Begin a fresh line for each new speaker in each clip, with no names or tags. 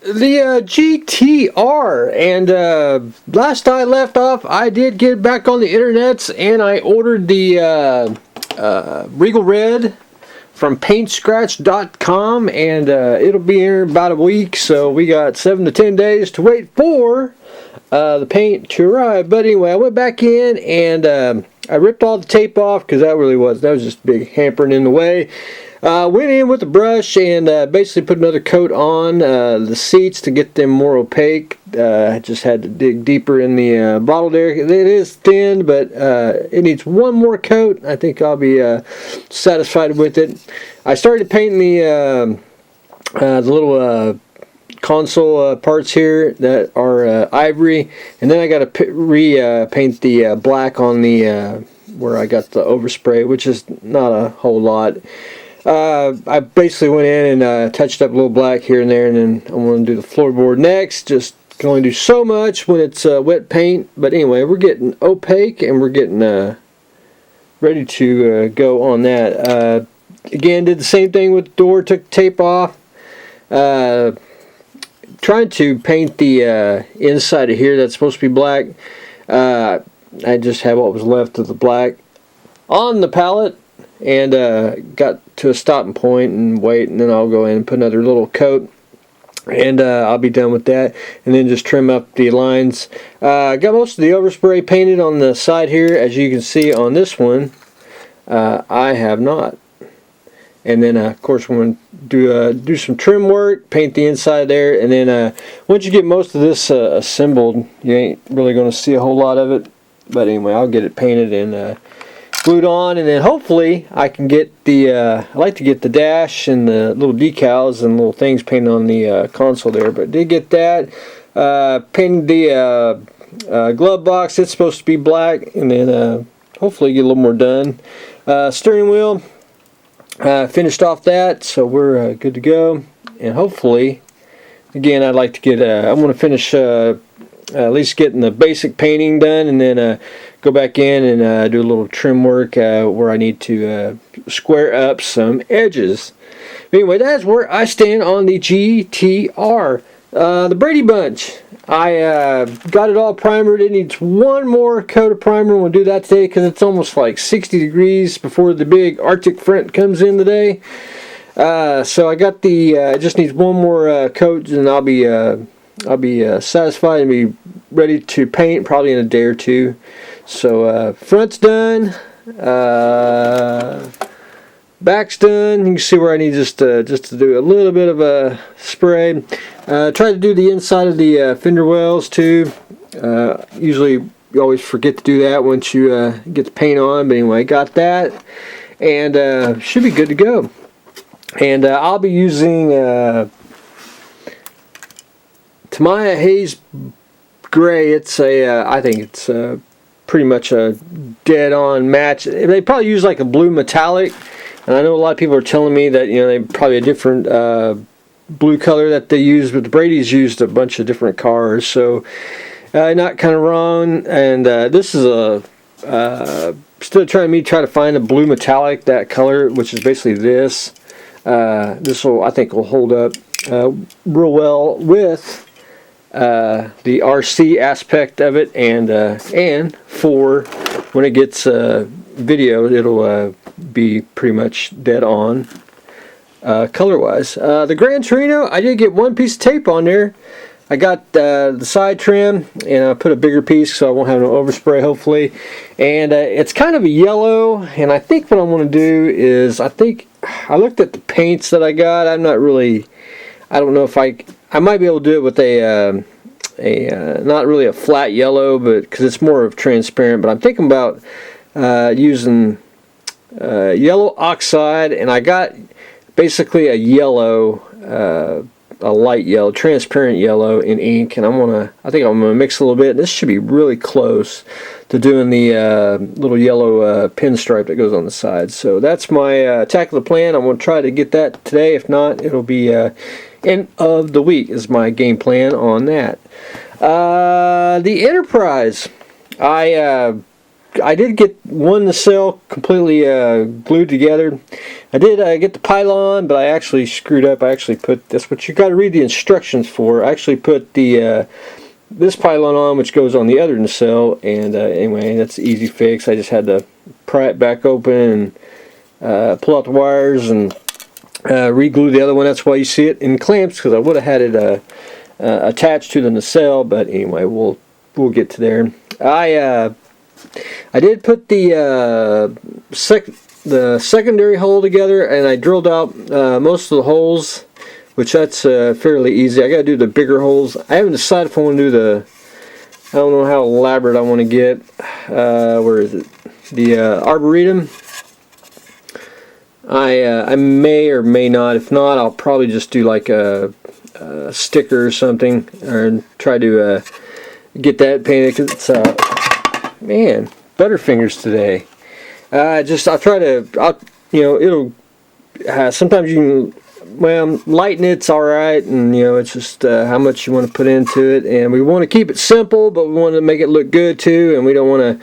the GTR, and last I left off, I did get back on the internets and I ordered the Regal Red from paintscratch.com, and it'll be here in about a week, so we got 7 to 10 days to wait for the paint to arrive. But anyway, I went back in and I ripped all the tape off because that was just big hampering in the way. Went in with a brush and basically put another coat on the seats to get them more opaque. I just had to dig deeper in the bottle there. It is thin, but it needs one more coat. I think I'll be satisfied with it. I started painting the little console parts here that are ivory, and then I got to repaint the black on the where I got the overspray, which is not a whole lot. I basically went in and touched up a little black here and there, and then I'm going to do the floorboard next. Just can only do so much when it's wet paint. But anyway, we're getting opaque and we're getting ready to go on that. Again, did the same thing with the door. Took the tape off. Trying to paint the inside of here that's supposed to be black. I just had what was left of the black on the palette, and got to a stopping point and wait, and then I'll go in and put another little coat, and I'll be done with that, and then just trim up the lines. Got most of the overspray painted on the side here, as you can see on this one. I have not. And then of course we're going to do some trim work, paint the inside there, and then once you get most of this assembled, you ain't really going to see a whole lot of it. But anyway, I'll get it painted and glued on, and then hopefully I can get the I like to get the dash and the little decals and little things painted on the console there. But did get that painted the glove box. It's supposed to be black, and then hopefully get a little more done. Steering wheel, finished off that, so we're good to go. And hopefully, again, I'd like to get I'm going to finish at least getting the basic painting done, and then go back in and do a little trim work where I need to square up some edges. Anyway, that's where I stand on the GTR. The Brady Bunch, I got it all primered. It needs one more coat of primer. We'll do that today because it's almost like 60 degrees before the big Arctic front comes in today. So I got the it just needs one more coat, and I'll be satisfied and be ready to paint probably in a day or two. So front's done, back's done. You can see where I need just to do a little bit of a spray. Try to do the inside of the fender wells too. Usually you always forget to do that once you get the paint on. But anyway, got that, and should be good to go. And I'll be using Tamiya Haze Gray. It's I think it's pretty much a dead-on match. They probably use like a blue metallic, and I know a lot of people are telling me that they probably a different blue color that they use, but the Brady's used a bunch of different cars, so not kind of wrong. And this is a still trying to find a blue metallic, that color, which is basically this. This will, I think, will hold up real well with the RC aspect of it, and for when it gets video, it'll be pretty much dead on color wise. The Gran Torino, I did get one piece of tape on there. I got the side trim, and I put a bigger piece so I won't have no overspray, hopefully. And it's kind of a yellow, and I think what I want to do is, I looked at the paints that I got. I don't know if I might be able to do it with a not really a flat yellow, but because it's more of transparent. But I'm thinking about using yellow oxide, and I got basically a yellow, a light yellow, transparent yellow in ink, and I think I'm gonna mix a little bit. This should be really close to doing the little yellow pinstripe that goes on the side. So that's my attack of the plan. I'm gonna try to get that today. If not, it'll be end of the week is my game plan on that. The Enterprise, I I did get one nacelle completely glued together. I did get the pylon, but I actually screwed up. I actually put, that's what you got to read the instructions for. I actually put the this pylon on, which goes on the other nacelle, and anyway, that's an easy fix. I just had to pry it back open and pull out the wires and re-glue the other one. That's why you see it in clamps, because I would have had it attached to the nacelle, but anyway, we'll get to there. I did put the secondary hole together, and I drilled out most of the holes, which that's fairly easy. I got to do the bigger holes. I haven't decided if I want to do the, I don't know how elaborate I want to get. Where is it? The Arboretum. I may or may not. If not, I'll probably just do like a sticker or something, or try to get that painted, because it's man, butterfingers today. I'll try to, you know, it'll sometimes you can, well, lighten it's alright, and you know, it's just how much you want to put into it, and we want to keep it simple, but we want to make it look good too, and we don't want to,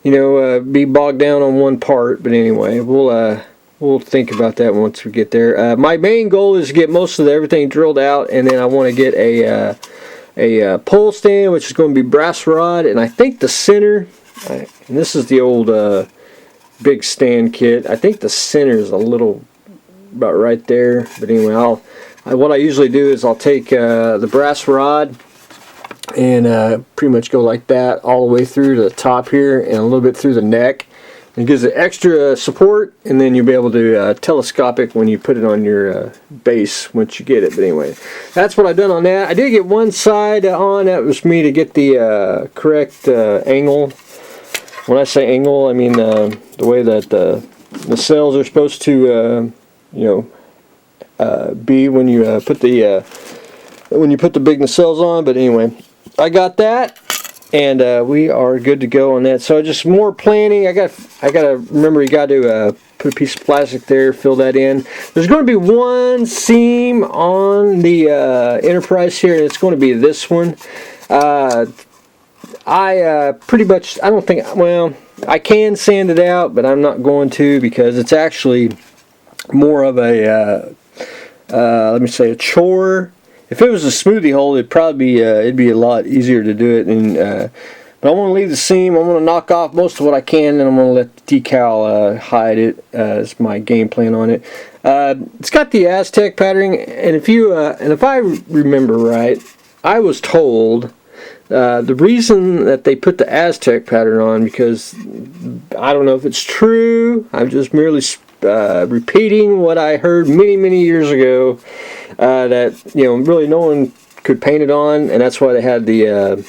you know, be bogged down on one part. But anyway, we'll think about that once we get there. My main goal is to get most of everything drilled out, and then I want to get a pole stand, which is going to be brass rod, and I think the center, and this is the old big stand kit, I think the center is a little about right there. But anyway, what I usually do is I'll take the brass rod and pretty much go like that all the way through to the top here, and a little bit through the neck. It gives it extra support, and then you'll be able to telescopic when you put it on your base once you get it. But anyway, that's what I've done on that. I did get one side on. That was me to get the correct angle. When I say angle, I mean the way that the nacelles are supposed to, you know, be when you put the big nacelles on. But anyway, I got that. And we are good to go on that. So just more planning. I gotta remember, you got to put a piece of plastic there, fill that in. There's going to be one seam on the Enterprise here, and it's going to be this one. I pretty much, I don't think, well, I can sand it out, but I'm not going to, because it's actually more of a let me say, a chore. If it was a smoothie hole, it'd probably be it'd be a lot easier to do it. And but I want to leave the seam. I want to knock off most of what I can, and I'm going to let the decal hide it. Is my game plan on it. It's got the Aztec patterning, and if I remember right, I was told the reason that they put the Aztec pattern on, because I don't know if it's true. I'm just merely repeating what I heard many years ago. That, you know, really no one could paint it on, and that's why they had the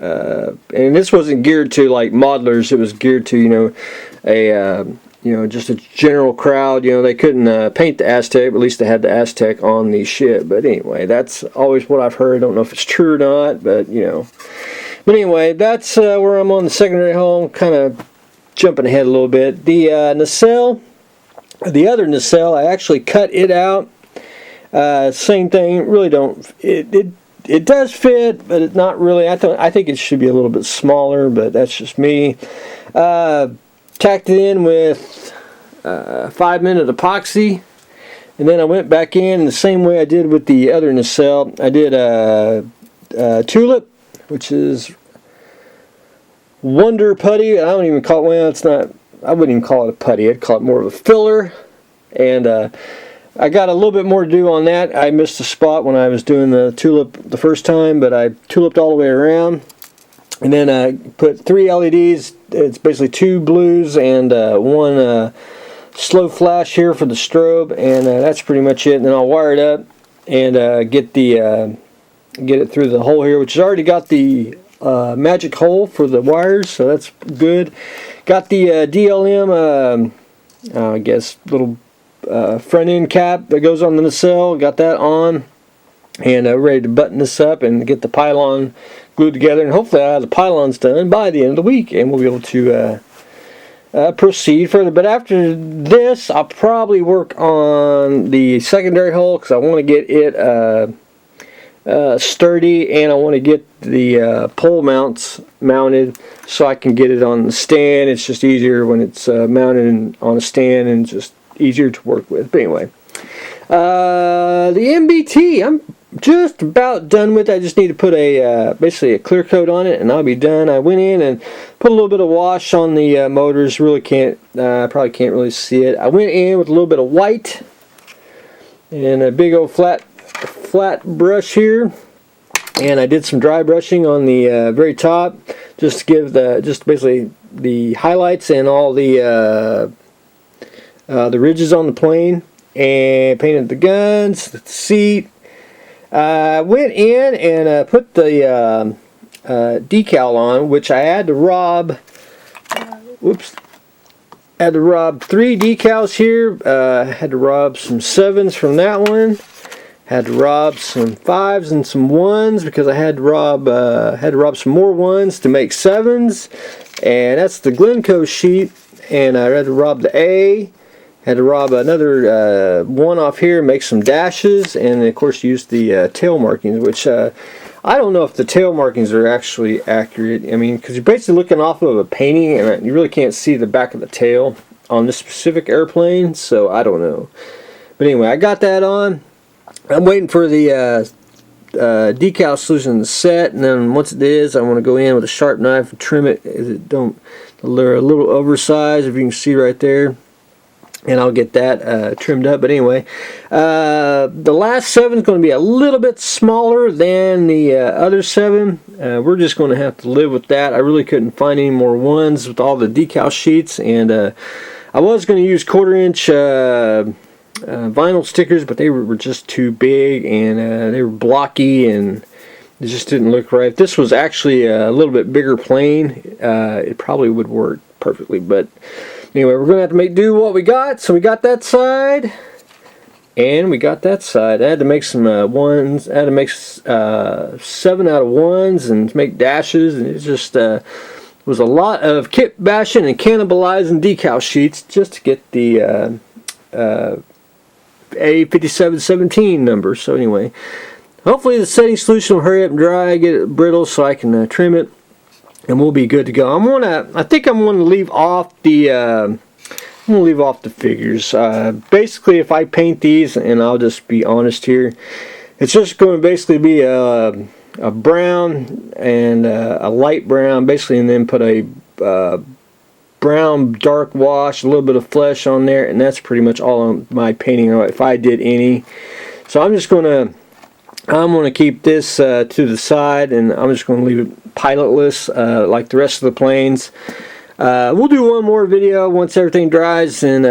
and this wasn't geared to like modelers. It was geared to, you know, just a general crowd. You know, they couldn't paint the Aztec, but at least they had the Aztec on the ship. But anyway, that's always what I've heard. I don't know if it's true or not, but you know. But anyway, that's where I'm on the secondary hull. Kind of jumping ahead a little bit. The nacelle, the other nacelle, I actually cut it out. Same thing. Really don't. It does fit, but it's not really. I think it should be a little bit smaller, but that's just me. Tacked it in with 5-minute epoxy, and then I went back in the same way I did with the other nacelle. I did tulip, which is Wonder Putty. I don't even call it. Well, it's not. I wouldn't even call it a putty. I'd call it more of a filler, and I got a little bit more to do on that. I missed a spot when I was doing the tulip the first time, but I tuliped all the way around. And then I put 3 LEDs. It's basically 2 blues and one slow flash here for the strobe, and that's pretty much it. And then I'll wire it up and get it through the hole here, which has already got the magic hole for the wires, so that's good. Got the DLM, I guess, little front end cap that goes on the nacelle. Got that on, and ready to button this up and get the pylon glued together, and hopefully I'll have the pylons done by the end of the week, and we'll be able to proceed further. But after this, I'll probably work on the secondary hull, because I want to get it sturdy, and I want to get the pole mounts mounted so I can get it on the stand. It's just easier when it's mounted on a stand and just easier to work with. But anyway, the MBT, I'm just about done with. I just need to put basically a clear coat on it and I'll be done. I went in and put a little bit of wash on the motors. Really can't, probably can't really see it. I went in with a little bit of white and a big old flat brush here, and I did some dry brushing on the very top just to give just basically the highlights and all the ridges on the plane, and painted the guns, the seat. Went in and put the decal on, which I had to rob. Had to rob 3 decals here. Had to rob some 7s from that one. Had to rob some 5s and some 1s because I had to rob some more 1s to make 7s, and that's the Glencoe sheet. And I had to rob the A. Had to rob another 1 off here, make some dashes, and of course use the tail markings, which I don't know if the tail markings are actually accurate. I mean, because you're basically looking off of a painting and you really can't see the back of the tail on this specific airplane, so I don't know. But anyway, I got that on. I'm waiting for the decal solution to set, and then once it is, I want to go in with a sharp knife and trim it. They're a little oversized, if you can see right there. And I'll get that trimmed up. But anyway, the last 7 is going to be a little bit smaller than the other 7. We're just going to have to live with that. I really couldn't find any more 1s with all the decal sheets, and I was going to use 1/4-inch vinyl stickers, but they were just too big, and they were blocky, and it just didn't look right. If this was actually a little bit bigger plane, it probably would work perfectly. But anyway, we're going to have to make do what we got. So we got that side, and we got that side. I had to make some 1s. I had to make 7 out of 1s and make dashes, and it just was a lot of kit bashing and cannibalizing decal sheets just to get the A5717 number. So anyway, hopefully the setting solution will hurry up and dry, get it brittle so I can trim it, and we'll be good to go. I think I'm going to leave off the figures. Basically, if I paint these, and I'll just be honest here, it's just going to basically be a brown and a light brown, basically, and then put a brown dark wash, a little bit of flesh on there, and that's pretty much all of my painting, if I did any. So I'm going to keep this to the side, and I'm just going to leave it pilotless like the rest of the planes. We'll do one more video once everything dries, and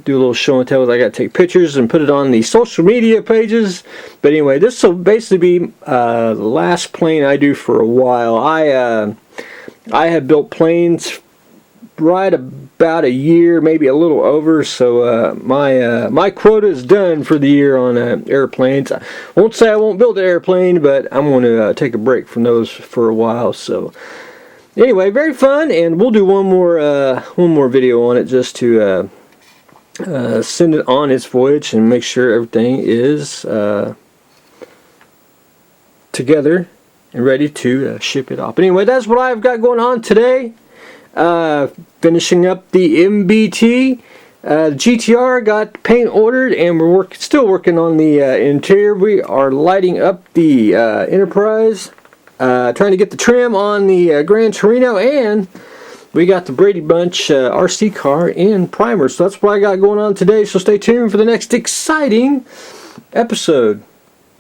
do a little show and tell. I got to take pictures and put it on the social media pages. But anyway, this will basically be the last plane I do for a while. I have built planes right about a year, maybe a little over, so my quota is done for the year on airplanes. I won't say I won't build an airplane, but I'm going to take a break from those for a while. So anyway, very fun, and we'll do one more video on it just to send it on its voyage and make sure everything is together and ready to ship it off. But anyway, that's what I've got going on today. Finishing up the MBT. The GTR got paint ordered, and we're still working on the interior. We are lighting up the Enterprise, trying to get the trim on the Grand Torino, and we got the Brady Bunch RC car in primer. So that's what I got going on today, so stay tuned for the next exciting episode.